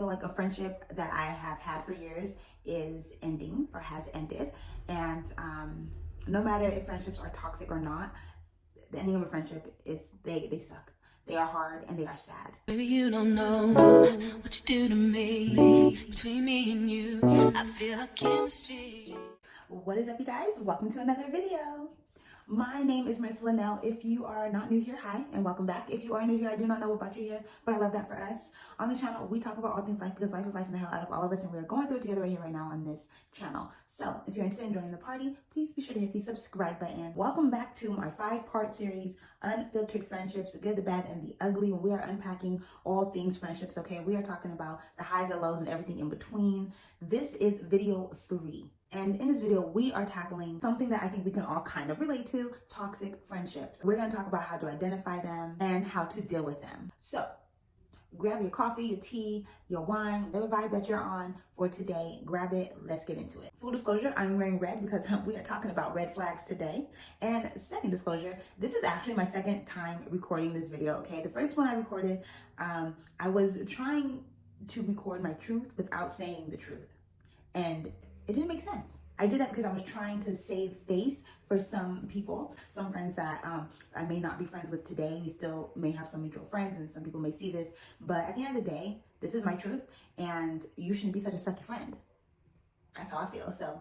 feel like a friendship that I have had for years is ending or has ended. And no matter if friendships are toxic or not, the ending of a friendship is they suck. They are hard and they are sad. Baby, you don't know what you do to me. Between me and you, I feel like chemistry. What is up, you guys? Welcome to another video. My name is Marissa Linnell. If you are not new here, hi and welcome back. If you are new here, I do not know what brought you here, but I love that for us. On this channel, we talk about all things life because life is life and the hell out of all of us, and we're going through it together right here, right now on this channel. So if you're interested in joining the party, please be sure to hit the subscribe button. Welcome back to my 5-part series, Unfiltered Friendships, the good, the bad, and the ugly, when we are unpacking all things friendships, okay? We are talking about the highs and lows and everything in between. This is video 3. And in this video, we are tackling something that I think we can all kind of relate to, toxic friendships. We're gonna talk about how to identify them and how to deal with them. So grab your coffee, your tea, your wine, whatever vibe that you're on for today, grab it, let's get into it. Full disclosure, I'm wearing red because we are talking about red flags today. And second disclosure, this is actually my second time recording this video, okay? The first one I recorded, I was trying to record my truth without saying the truth. And it didn't make sense. I did that because I was trying to save face for some people, some friends that I may not be friends with today. We still may have some mutual friends and some people may see this, but at the end of the day, this is my truth and you shouldn't be such a sucky friend. That's how I feel. So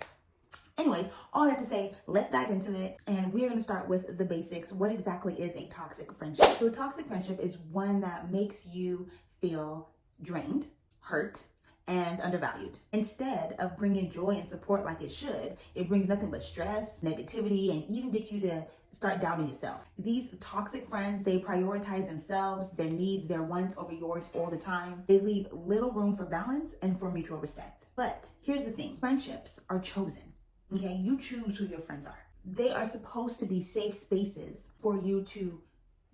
anyways, all that to say, let's dive into it. And we're gonna start with the basics. What exactly is a toxic friendship? So a toxic friendship is one that makes you feel drained, hurt, and undervalued. Instead of bringing joy and support like it should, it brings nothing but stress, negativity, and even gets you to start doubting yourself. These toxic friends, they prioritize themselves, their needs, their wants over yours all the time. They leave little room for balance and for mutual respect. But here's the thing, friendships are chosen, okay? You choose who your friends are. They are supposed to be safe spaces for you to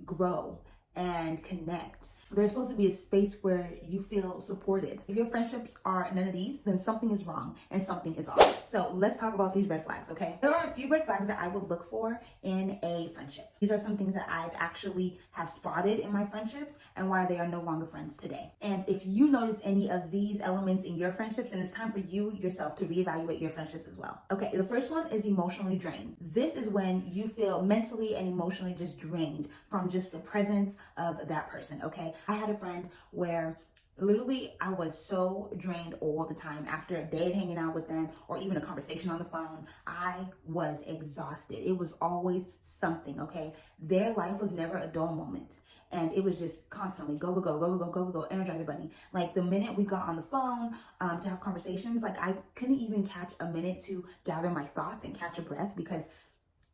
grow and connect. There's supposed to be a space where you feel supported. If your friendships are none of these, then something is wrong and something is off. So let's talk about these red flags, okay? There are a few red flags that I would look for in a friendship. These are some things that I've actually have spotted in my friendships and why they are no longer friends today. And if you notice any of these elements in your friendships, then it's time for you yourself to reevaluate your friendships as well. Okay, the first one is emotionally drained. This is when you feel mentally and emotionally just drained from just the presence of that person, okay? I had a friend where literally I was so drained all the time. After a day of hanging out with them or even a conversation on the phone, I was exhausted. It was always something, okay? Their life was never a dull moment. And it was just constantly go, go, go, go, go, go, go, go, Energizer Bunny. Like the minute we got on the phone to have conversations, like I couldn't even catch a minute to gather my thoughts and catch a breath because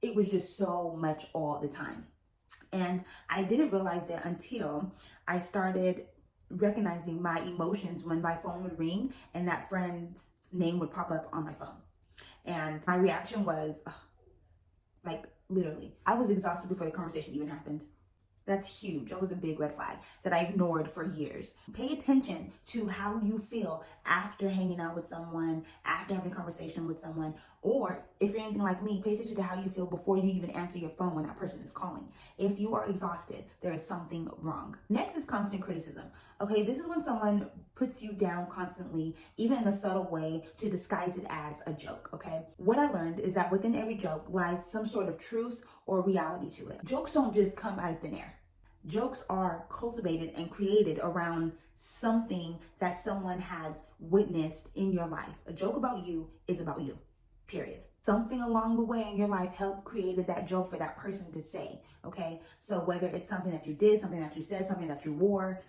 it was just so much all the time. And I didn't realize that until I started recognizing my emotions when my phone would ring and that friend's name would pop up on my phone. And my reaction was, like, literally, I was exhausted before the conversation even happened. That's huge. That was a big red flag that I ignored for years. Pay attention to how you feel after hanging out with someone, after having a conversation with someone, or if you're anything like me, pay attention to how you feel before you even answer your phone when that person is calling. If you are exhausted, there is something wrong. Next is constant criticism. Okay, this is when someone puts you down constantly, even in a subtle way, to disguise it as a joke, okay? What I learned is that within every joke lies some sort of truth or reality to it. Jokes don't just come out of thin air. Jokes are cultivated and created around something that someone has witnessed in your life. A joke about you is about you, period. Something along the way in your life helped created that joke for that person to say, okay? So whether it's something that you did, something that you said, something that you wore,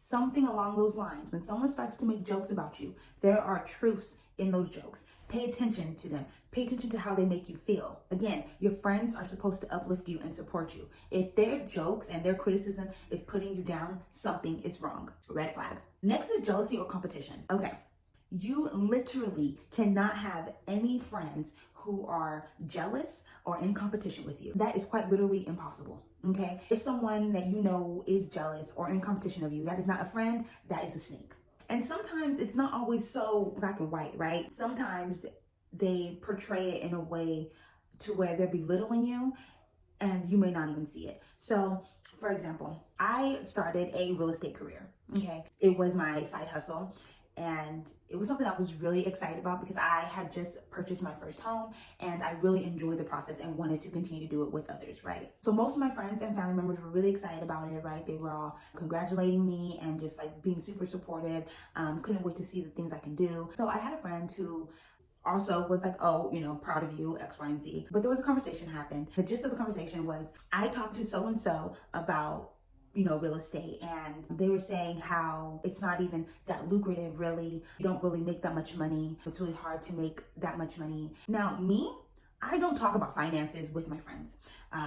something along those lines, when someone starts to make jokes about you, there are truths in those jokes. Pay attention to them. Pay attention to how they make you feel. Again, your friends are supposed to uplift you and support you. If their jokes and their criticism is putting you down, something is wrong. Red flag. Next is jealousy or competition. Okay. You literally cannot have any friends who are jealous or in competition with you. That is quite literally impossible, okay? If someone that you know is jealous or in competition of you, that is not a friend, that is a snake. And sometimes it's not always so black and white, right? Sometimes they portray it in a way to where they're belittling you and you may not even see it. So, for example, I started a real estate career. Okay. It was my side hustle. And it was something I was really excited about because I had just purchased my first home and I really enjoyed the process and wanted to continue to do it with others, right? So most of my friends and family members were really excited about it, right? They were all congratulating me and just like being super supportive. Couldn't wait to see the things I can do. So I had a friend who also was like, oh, proud of you, X, Y, and Z. But there was a conversation happened. The gist of the conversation was, I talked to so-and-so about real estate, and they were saying how it's not even that lucrative, really. You don't really make that much money. It's really hard to make that much money. Now, me, I don't talk about finances with my friends.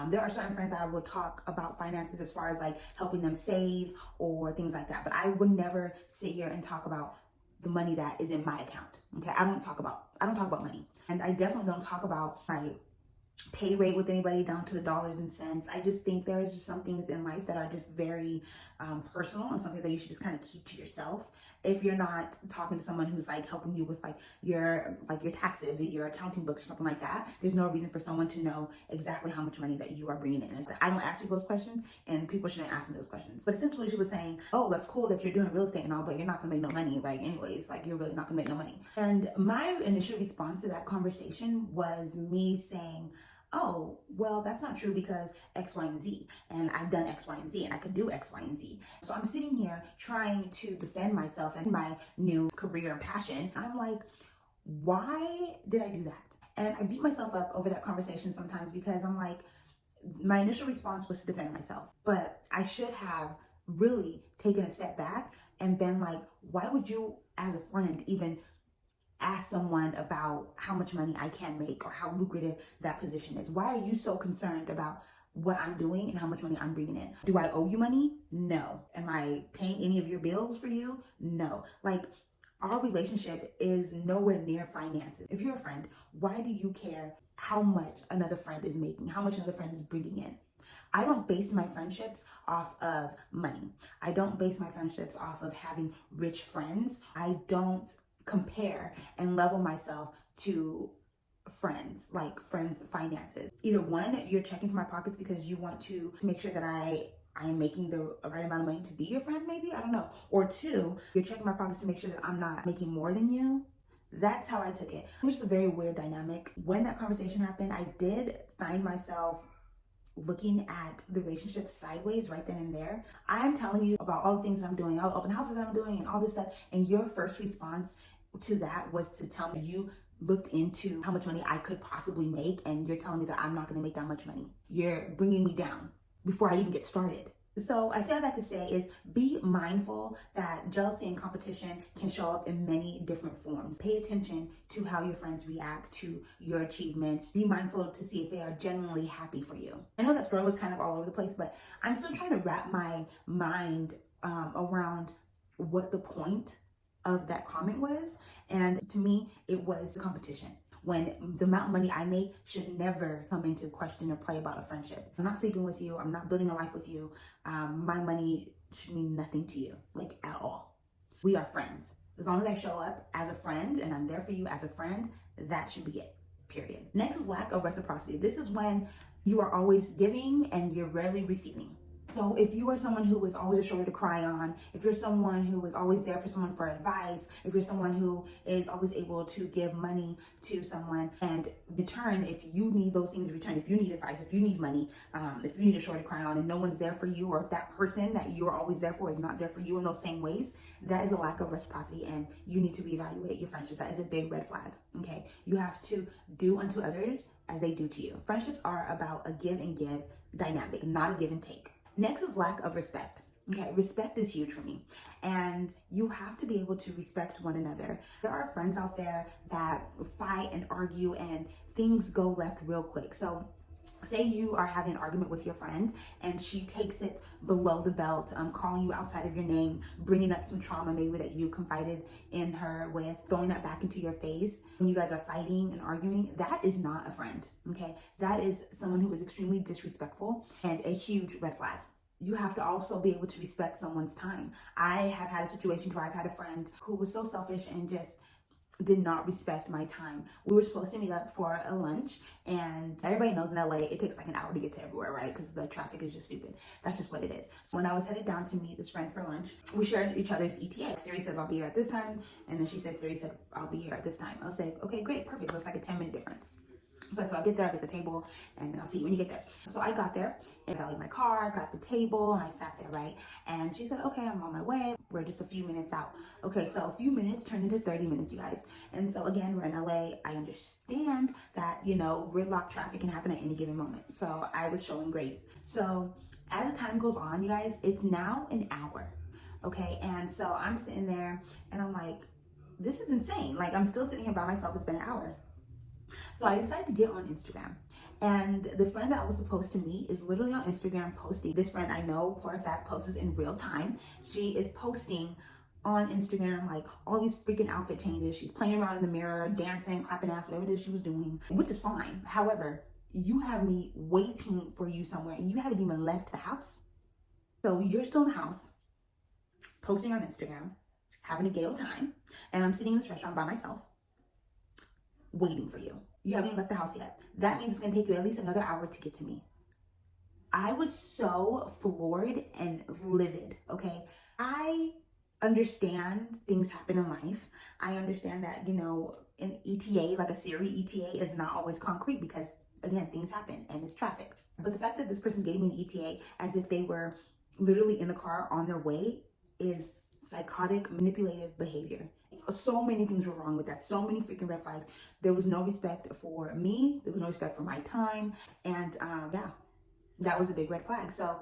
There are certain friends that I will talk about finances as far as like helping them save or things like that. But I would never sit here and talk about the money that is in my account. Okay, I don't talk about money, and I definitely don't talk about my pay rate with anybody down to the dollars and cents. I just think there's just some things in life that are just very personal and something that you should just kind of keep to yourself. If you're not talking to someone who's like helping you with like your taxes or your accounting books or something like that, there's no reason for someone to know exactly how much money that you are bringing in. I don't ask people those questions, and people shouldn't ask me those questions. But essentially, she was saying, "Oh, that's cool that you're doing real estate and all, but you're not gonna make no money. Like, anyways, like you're really not gonna make no money." And my initial response to that conversation was me saying, oh, well, that's not true because X, Y, and Z. And I've done X, Y, and Z, and I could do X, Y, and Z. So I'm sitting here trying to defend myself and my new career and passion. I'm like, why did I do that? And I beat myself up over that conversation sometimes because I'm like, my initial response was to defend myself. But I should have really taken a step back and been like, why would you, as a friend, even ask someone about how much money I can make or how lucrative that position is? Why are you so concerned about what I'm doing and how much money I'm bringing in? Do I owe you money? No. Am I paying any of your bills for you? No. Like, our relationship is nowhere near finances. If you're a friend, why do you care how much another friend is making, how much another friend is bringing in? I don't base my friendships off of money. I don't base my friendships off of having rich friends. I don't compare and level myself to friends, like friends' finances. Either one, you're checking for my pockets because you want to make sure that I'm making the right amount of money to be your friend, maybe, I don't know. Or two, you're checking my pockets to make sure that I'm not making more than you. That's how I took it. It was just a very weird dynamic. When that conversation happened, I did find myself looking at the relationship sideways right then and there. I'm telling you about all the things that I'm doing, all the open houses that I'm doing and all this stuff, and your first response to that was to tell me you looked into how much money I could possibly make, and you're telling me that I'm not going to make that much money. You're bringing me down before I even get started. So I say all that to say is be mindful that jealousy and competition can show up in many different forms. Pay attention to how your friends react to your achievements. Be mindful to see if they are genuinely happy for you. I know that story was kind of all over the place, but I'm still trying to wrap my mind around what the point of that comment was. And to me, it was the competition. When the amount of money I make should never come into question or play about a friendship. I'm not sleeping with you. I'm not building a life with you. My money should mean nothing to you, like at all. We are friends. As long as I show up as a friend and I'm there for you as a friend, that should be it, period. Next is lack of reciprocity. This is when you are always giving and you're rarely receiving. So if you are someone who is always a shoulder to cry on, if you're someone who is always there for someone for advice, if you're someone who is always able to give money to someone, and in return, if you need those things in return, if you need advice, if you need money, if you need a shoulder to cry on and no one's there for you, or if that person that you're always there for is not there for you in those same ways, that is a lack of reciprocity, and you need to reevaluate your friendship. That is a big red flag, okay? You have to do unto others as they do to you. Friendships are about a give and give dynamic, not a give and take. Next is lack of respect. Okay, respect is huge for me. And you have to be able to respect one another. There are friends out there that fight and argue and things go left real quick. So say you are having an argument with your friend and she takes it below the belt, calling you outside of your name, bringing up some trauma maybe that you confided in her with, throwing that back into your face when you guys are fighting and arguing. That is not a friend, okay? That is someone who is extremely disrespectful and a huge red flag. You have to also be able to respect someone's time. I have had a situation where I've had a friend who was so selfish and just did not respect my time. We were supposed to meet up for a lunch, and everybody knows in LA it takes like an hour to get to everywhere, right? Because the traffic is just stupid. That's just what it is. So when I was headed down to meet this friend for lunch, we shared each other's ETA. Siri says I'll be here at this time, and then Siri said I'll be here at this time. I was like, okay, great, perfect. So it's like a 10-minute difference. So I said, I'll get there, I'll get the table, and I'll see you when you get there. So I got there, and I valued my car, got the table, and I sat there, right? And she said, okay, I'm on my way. We're just a few minutes out. Okay, so a few minutes turned into 30 minutes, you guys. And so again, we're in LA. I understand that, gridlock traffic can happen at any given moment. So I was showing grace. So as the time goes on, you guys, it's now an hour. Okay, and so I'm sitting there, and I'm like, this is insane. Like, I'm still sitting here by myself. It's been an hour. So I decided to get on Instagram. And the friend that I was supposed to meet is literally on Instagram posting. This friend I know for a fact posts in real time. She is posting on Instagram like all these freaking outfit changes. She's playing around in the mirror, dancing, clapping ass, whatever it is she was doing, which is fine. However, you have me waiting for you somewhere and you haven't even left the house. So you're still in the house, posting on Instagram, having a gay old time, and I'm sitting in this restaurant by myself, waiting for you. You haven't even left the house yet. That means it's gonna take you at least another hour to get to me. I was so floored and livid, okay? I understand things happen in life. I understand that, an ETA, like a Siri ETA, is not always concrete because, again, things happen and it's traffic. But the fact that this person gave me an ETA as if they were literally in the car on their way is psychotic, manipulative behavior. So many things were wrong with that. So many freaking red flags. There was no respect for me. There was no respect for my time. And yeah, that was a big red flag. So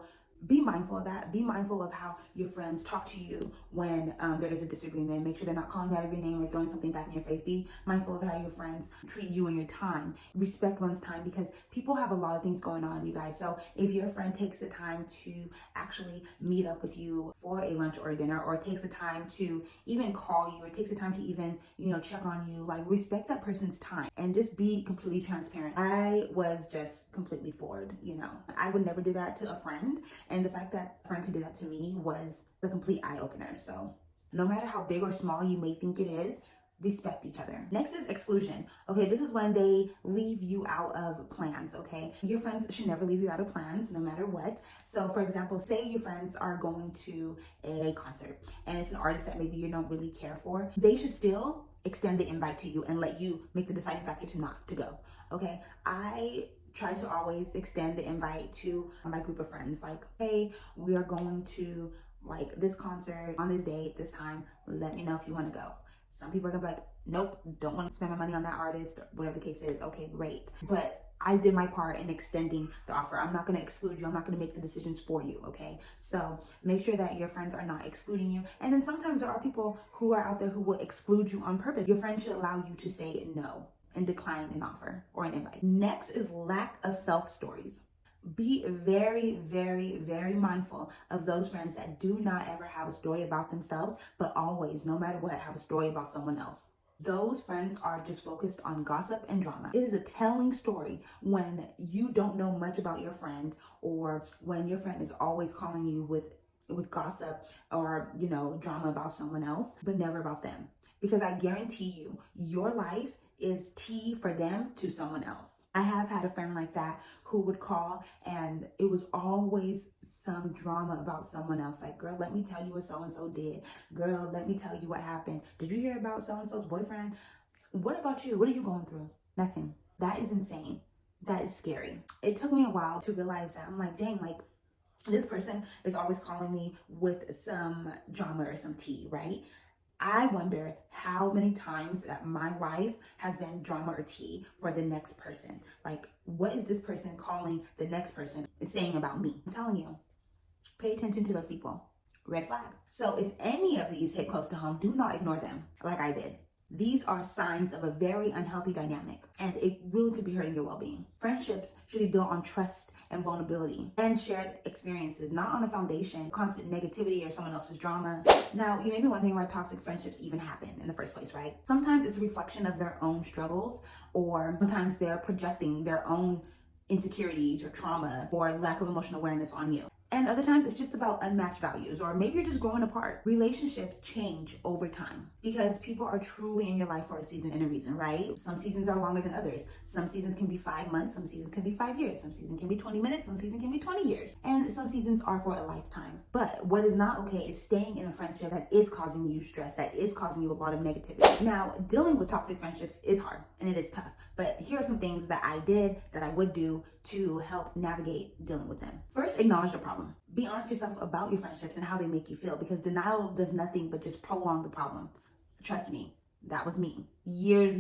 be mindful of that. Be mindful of how your friends talk to you when there is a disagreement. Make sure they're not calling you out of your name or throwing something back in your face. Be mindful of how your friends treat you and your time. Respect one's time because people have a lot of things going on, you guys. So if your friend takes the time to actually meet up with you for a lunch or a dinner, or takes the time to even call you, or takes the time to even, check on you, like, respect that person's time and just be completely transparent. I was just completely floored, I would never do that to a friend. And the fact that a friend could do that to me was the complete eye-opener. So no matter how big or small you may think it is, respect each other. Next is exclusion. Okay, this is when they leave you out of plans, okay? Your friends should never leave you out of plans, no matter what. So for example, say your friends are going to a concert and it's an artist that maybe you don't really care for. They should still extend the invite to you and let you make the deciding factor to not to go, okay? I try to always extend the invite to my group of friends, like, hey, we are going to like this concert on this date, this time, let me know if you want to go. Some people are gonna be like, nope, don't want to spend my money on that artist, whatever the case is. Okay, great. But I did my part in extending the offer. I'm not going to exclude you. I'm not going to make the decisions for you, okay? So make sure that your friends are not excluding you. And then sometimes there are people who are out there who will exclude you on purpose. Your friends should allow you to say no and decline an offer or an invite. Next is lack of self-stories. Be very, very, very mindful of those friends that do not ever have a story about themselves, but always, no matter what, have a story about someone else. Those friends are just focused on gossip and drama. It is a telling story when you don't know much about your friend, or when your friend is always calling you with gossip or, drama about someone else, but never about them. Because I guarantee you, your life is tea for them to someone else. I have had a friend like that who would call and it was always some drama about someone else. Like, girl, let me tell you what so-and-so did. Girl, let me tell you what happened. Did you hear about so-and-so's boyfriend? What about you? What are you going through? Nothing. That is insane. That is scary. It took me a while to realize that. I'm like, dang, like, this person is always calling me with some drama or some tea, right? I wonder how many times that my life has been drama or tea for the next person. Like, what is this person calling the next person saying about me? I'm telling you, pay attention to those people. Red flag. So if any of these hit close to home, do not ignore them like I did. These are signs of a very unhealthy dynamic, and it really could be hurting your well-being. Friendships should be built on trust and vulnerability and shared experiences, not on a foundation, constant negativity or someone else's drama. Now, you may be wondering why toxic friendships even happen in the first place, right? Sometimes it's a reflection of their own struggles, or sometimes they're projecting their own insecurities or trauma or lack of emotional awareness on you. And other times it's just about unmatched values, or maybe you're just growing apart. Relationships change over time because people are truly in your life for a season and a reason, right? Some seasons are longer than others. Some seasons can be 5 months, some seasons can be 5 years, some seasons can be 20 minutes, some seasons can be 20 years, and some seasons are for a lifetime. But what is not okay is staying in a friendship that is causing you stress, that is causing you a lot of negativity. Now, dealing with toxic friendships is hard and it is tough, but here are some things that I did, that I would do to help navigate dealing with them. First, acknowledge the problem. Be honest with yourself about your friendships and how they make you feel, because denial does nothing but just prolong the problem. Trust me, that was me. Years,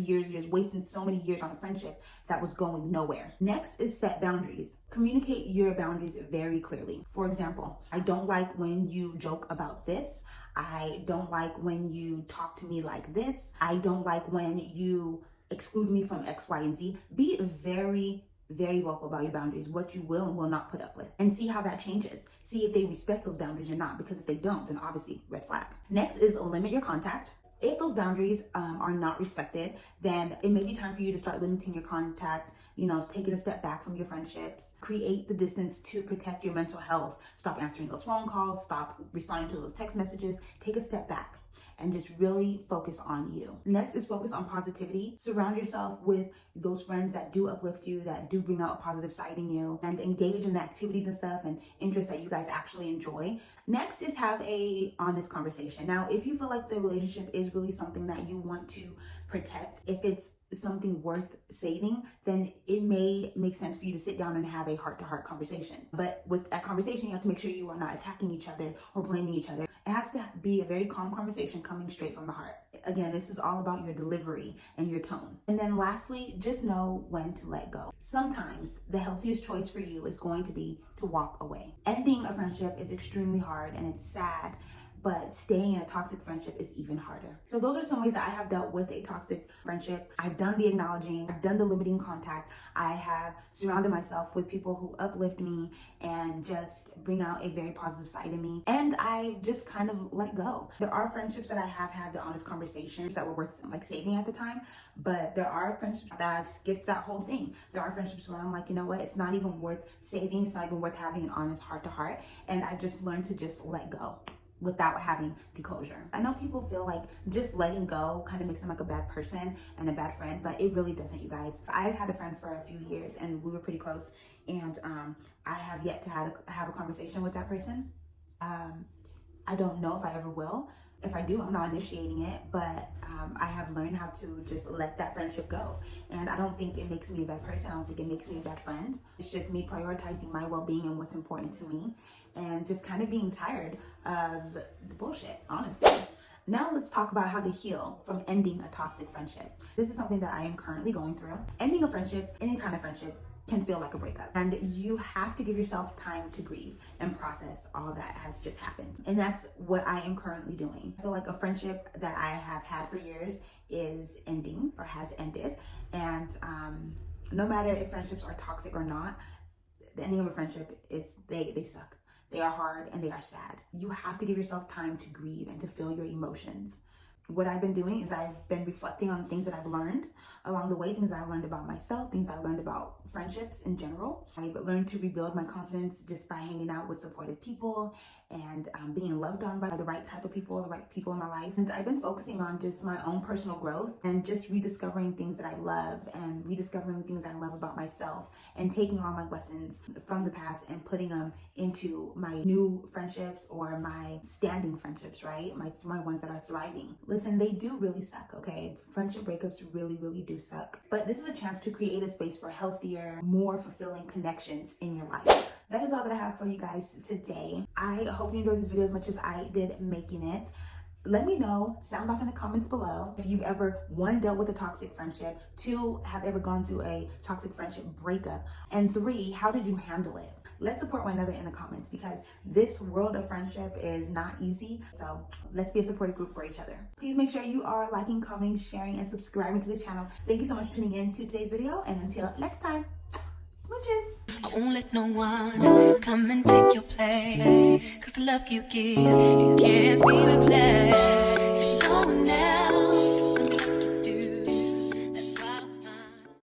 wasting so many years on a friendship that was going nowhere. Next is set boundaries. Communicate your boundaries very clearly. For example, I don't like when you joke about this. I don't like when you talk to me like this. I don't like when you exclude me from X, Y, and Z. Be very vocal about your boundaries, what you will and will not put up with, and see how that changes. See if they respect those boundaries or not, because if they don't, then obviously red flag. Next is limit your contact. If those boundaries are not respected, then it may be time for you to start limiting your contact, taking a step back from your friendships. Create the distance to protect your mental health. Stop answering those phone calls, stop responding to those text messages. Take a step back and just really focus on you. Next is focus on positivity. Surround yourself with those friends that do uplift you, that do bring out a positive side in you, and engage in the activities and stuff and interests that you guys actually enjoy. Next is have a honest conversation. Now, if you feel like the relationship is really something that you want to protect, if it's something worth saving, then it may make sense for you to sit down and have a heart-to-heart conversation. But with that conversation, you have to make sure you are not attacking each other or blaming each other. It has to be a very calm conversation coming straight from the heart. Again, this is all about your delivery and your tone. And then lastly, just know when to let go. Sometimes the healthiest choice for you is going to be to walk away. Ending a friendship is extremely hard and it's sad, but staying in a toxic friendship is even harder. So those are some ways that I have dealt with a toxic friendship. I've done the acknowledging, I've done the limiting contact. I have surrounded myself with people who uplift me and just bring out a very positive side of me. And I just kind of let go. There are friendships that I have had the honest conversations that were worth saving at the time, but there are friendships that I've skipped that whole thing. There are friendships where I'm like, you know what, it's not even worth saving. It's not even worth having an honest heart-to-heart. And I just learned to just let go without having the closure. I know people feel like just letting go kind of makes them like a bad person and a bad friend, but it really doesn't, you guys. I've had a friend for a few years and we were pretty close, and I have yet to have a conversation with that person. I don't know if I ever will. If I do, I'm not initiating it, but I have learned how to just let that friendship go. And I don't think it makes me a bad person. I don't think it makes me a bad friend. It's just me prioritizing my well-being and what's important to me, and just kind of being tired of the bullshit, honestly. Now let's talk about how to heal from ending a toxic friendship. This is something that I am currently going through. Ending a friendship, any kind of friendship, can feel like a breakup, and you have to give yourself time to grieve and process all that has just happened. And that's what I am currently doing. I feel like a friendship that I have had for years is ending or has ended, and no matter if friendships are toxic or not, the ending of a friendship is they suck. They are hard and they are sad. You have to give yourself time to grieve and to feel your emotions. What I've been doing is I've been reflecting on things that I've learned along the way, things that I learned about myself, things I learned about friendships in general. I've learned to rebuild my confidence just by hanging out with supportive people and being loved on by the right type of people, the right people in my life. And I've been focusing on just my own personal growth and just rediscovering things that I love and rediscovering things I love about myself, and taking all my lessons from the past and putting them into my new friendships or my standing friendships, right? My ones that are thriving. Listen, they do really suck, okay? Friendship breakups really do suck. But this is a chance to create a space for healthier, more fulfilling connections in your life. That is all that I have for you guys today. I hope you enjoyed this video as much as I did making it. Let me know, sound off in the comments below, if you've ever, 1, dealt with a toxic friendship, 2, have ever gone through a toxic friendship breakup, and 3, how did you handle it? Let's support one another in the comments, because this world of friendship is not easy. So let's be a supportive group for each other. Please make sure you are liking, commenting, sharing, and subscribing to this channel. Thank you so much for tuning in to today's video, and until next time, smooches. I won't let no one come and take your place, 'cause the love you give, it can't be replaced.